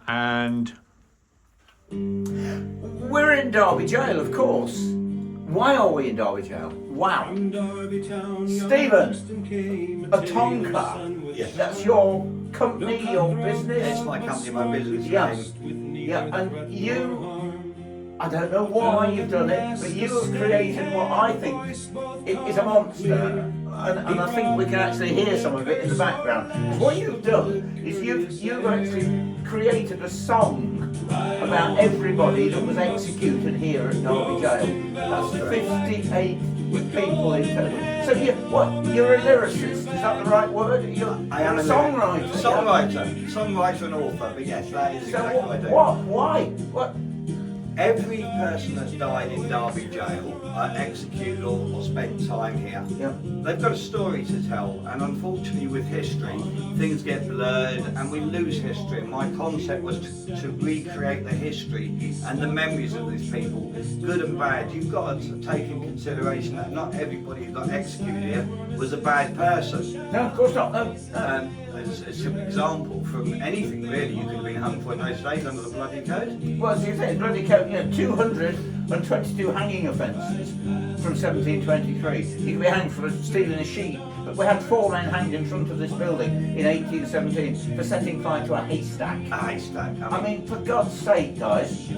And we're in Derby Gaol, of course. Why are we in Derby Gaol? Wow. Stephen, a Tonka. Yes. That's your company, your business? It's my company, my business Yes. name. Yeah, and you, I don't know why you've done it, but you have created what I think is a monster. And I think we can actually hear some of it in the background. Because what you've done is you've actually created a song about everybody that was executed here at Derby Gaol. That's 58 people in total. So you're a lyricist, is that the right word? I am a songwriter. Songwriter and author, but yes, that is exactly what I do. Why? What? Every person that's died in Derby Gaol, executed or spent time here, they've got a story to tell, and unfortunately with history, things get blurred and we lose history. And my concept was to recreate the history and the memories of these people, good and bad. You've got to take in consideration that not everybody who got executed here was a bad person. No, of course not. No. As a simple example, from anything really, you could have been hung for no days under the bloody code. Well, as you say, bloody code, 222 hanging offences from 1723. You could be hanged for stealing a sheep, but we had 4 men hanged in front of this building in 1817 for setting fire to a haystack. A haystack. I mean, for God's sake, guys,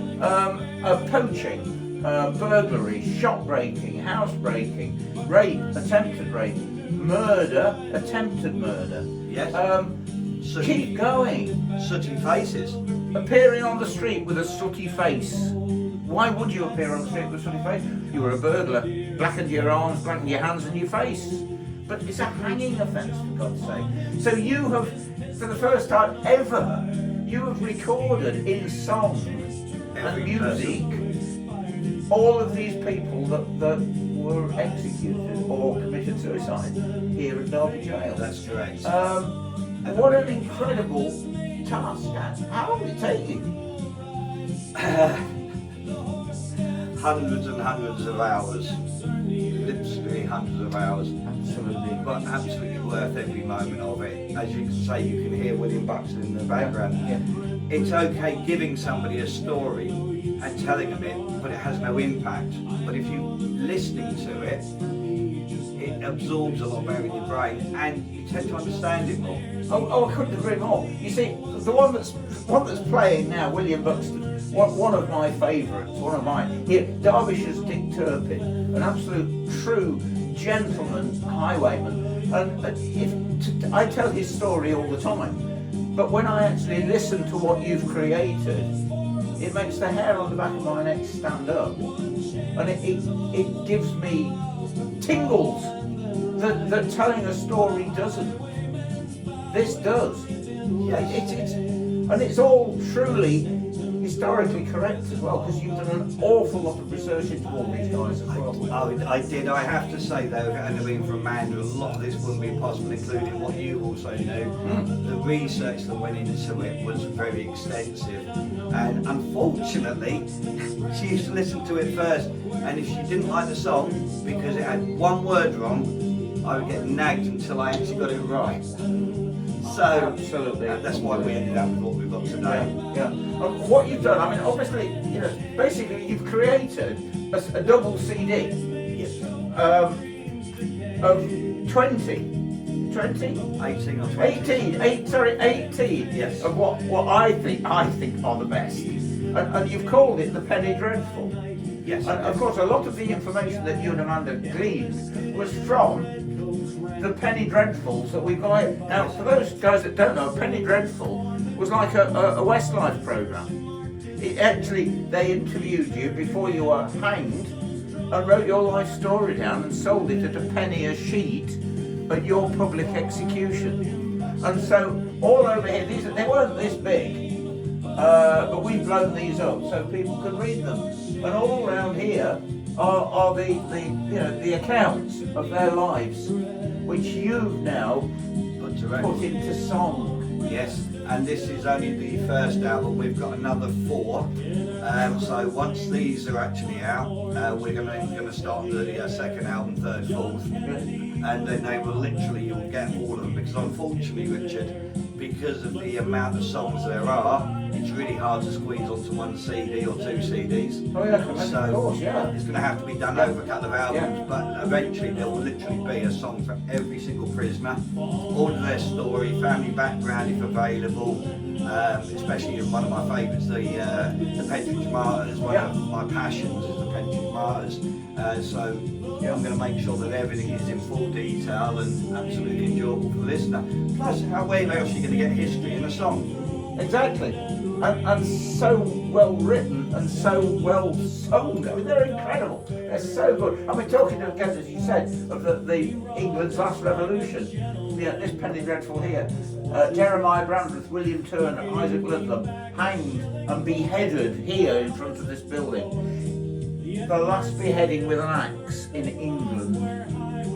poaching, burglary, shop breaking, house breaking, rape, attempted rape, murder, attempted murder. Yes. Keep going. Sooty faces. Appearing on the street with a sooty face. Why would you appear on the street with a sooty face? You were a burglar. Blackened your arms, blackened your hands and your face. But it's a hanging offence, for God's sake. So you have, for the first time ever, you have recorded in song and music all of these people that were executed or committed suicide here at Derby Gaol. That's correct. What an incredible task. How long did it take you? Hundreds and hundreds of hours. Literally hundreds of hours. Absolutely. But absolutely worth every moment of it. As you can say, you can hear William Buxton in the background. Yeah. It's okay giving somebody a story and telling them it, but it has no impact. But if you're listening to it, it absorbs a lot better in your brain and you tend to understand it more. Oh, I couldn't agree more. You see, the one that's playing now, William Buxton, one of my favourites, one of mine. Here, Derbyshire's Dick Turpin, an absolute true gentleman highwayman. And I tell his story all the time. But when I actually listen to what you've created, it makes the hair on the back of my neck stand up. And it gives me tingles that telling a story doesn't. This does. Yes. And it's all truly historically correct as well, because you've done an awful lot of research into all these guys as well. I did. I have to say though, having been from Manchester, a lot of this wouldn't be possible, including what you also knew. The research that went into it was very extensive, and unfortunately, she used to listen to it first, and if she didn't like the song because it had one word wrong, I would get nagged until I actually got it right. So absolutely, that's why we ended up with what we've got today. Yeah. What you've done, I mean, obviously, basically you've created a double CD. Yes. Of 20. 18 or 20. 18. Yes. Of what I think are the best. And you've called it the Penny Dreadful. Yes. And of course, a lot of the information that you and Amanda gleaned was from the Penny Dreadfuls that we buy. Now, for those guys that don't know, Penny Dreadful was like a Westlife programme. They interviewed you before you were hanged and wrote your life story down and sold it at a penny a sheet at your public execution. And so all over here, they weren't this big, but we've blown these up so people can read them. And all around here are the accounts of their lives, which you've now put into song. Yes, and this is only the first album. We've got another 4. So once these are actually out, we're going to start the second album, third, fourth, and then they will you'll get all of them. Because unfortunately, Richard, because of the amount of songs there are, it's really really hard to squeeze onto one CD or two CDs. Oh yeah, So of course, yeah. it's going to have to be done over a couple of albums, but eventually there will literally be a song for every single prisoner, all of their story, family background if available. Especially one of my favourites, the Pentridge Martyrs. One of my passions is the Pentridge Martyrs. So I'm going to make sure that everything is in full detail and absolutely enjoyable for the listener. Plus, where else are you going to get history in a song? Exactly. And so well written and so well sung. I mean, they're incredible. They're so good. I mean, talking again, as you said, of the England's last revolution. Yeah, this Penny Dreadful here. Jeremiah Brandreth, William Turner, Isaac Ludlam hanged and beheaded here in front of this building. The last beheading with an axe in England,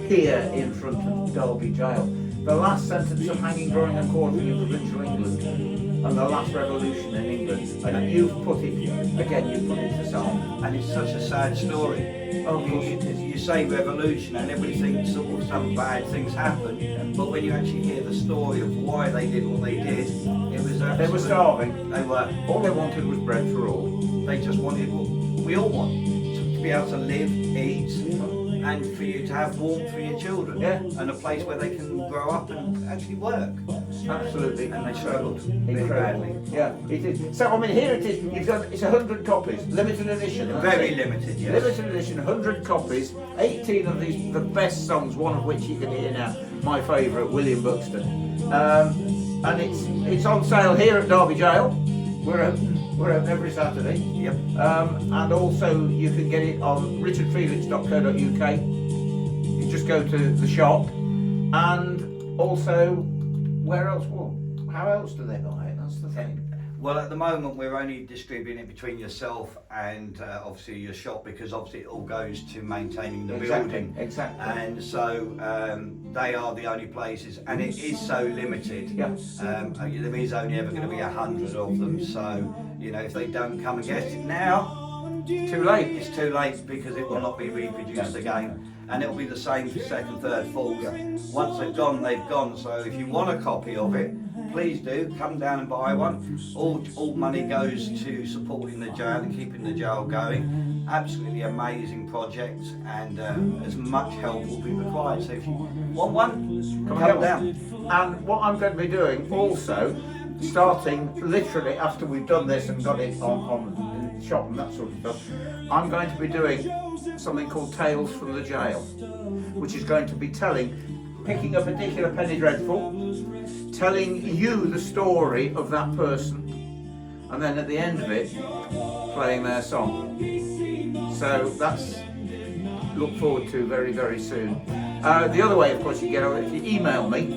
here in front of Derby Gaol. The last sentence of hanging, drawing and quartering in provincial England, and the last revolution in England. And you've put it, again, you've put it to song. And it's such a sad story. Oh, of course it is. You say revolution and everybody thinks sort of some bad things happen, but when you actually hear the story of why they did what they did, it was They were starving. They were. All they wanted was bread for all. They just wanted what we all want, to be able to live, eat, and for you to have warmth for your children, and a place where they can grow up and actually work. Absolutely. And they struggled really badly. Yeah, it is. So I mean, here it is. You've got it's 100 copies, limited edition. Very limited, yes. Limited edition, 100 copies, 18 of these, the best songs. One of which you can hear now. My favourite, William Buxton. And it's on sale here at Derby Gaol. We're open every Saturday. Yep. And also you can get it on richardfelix.co.uk. You just go to the shop, and also where else? Well, how else do they buy it? That's the thing. Well, at the moment we're only distributing it between yourself and obviously your shop, because obviously it all goes to maintaining the building. Exactly. And so they are the only places, and it is so limited. Yeah. There is only ever going to be 100 of them. So you know, if they don't come and get it now, Too late. it's too late, because it will not be reproduced again. And it'll be the same for second, third, fourth. Once they've gone, they've gone. So if you want a copy of it, please do come down and buy one. All money goes to supporting the jail and keeping the jail going. Absolutely amazing project, and as much help will be required. So if you want one, come down. And what I'm going to be doing also, starting literally after we've done this and got it on the shop and that sort of stuff, I'm going to be doing something called Tales from the Jail, which is going to be picking a particular Penny Dreadful, telling you the story of that person, and then at the end of it, playing their song. So that's look forward to very, very soon. The other way, of course, you get on if you email me,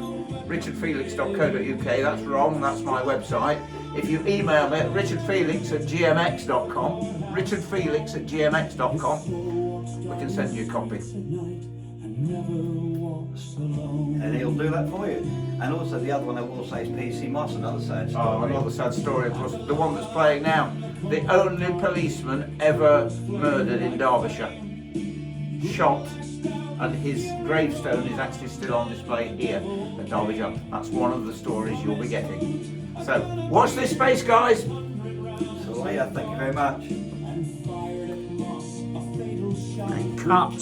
richardfelix.co.uk. That's wrong, that's my website. If you email me at richardfelix@gmx.com, richardfelix@gmx.com, we can send you a copy. And he'll do that for you. And also the other one I will say is PC Moss, another sad story. Oh, another sad story, of course. The one that's playing now. The only policeman ever murdered in Derbyshire. Shot, and his gravestone is actually still on display here at Derby Gaol. That's one of the stories you'll be getting. So, watch this space, guys. So yeah, thank you very much. And cut.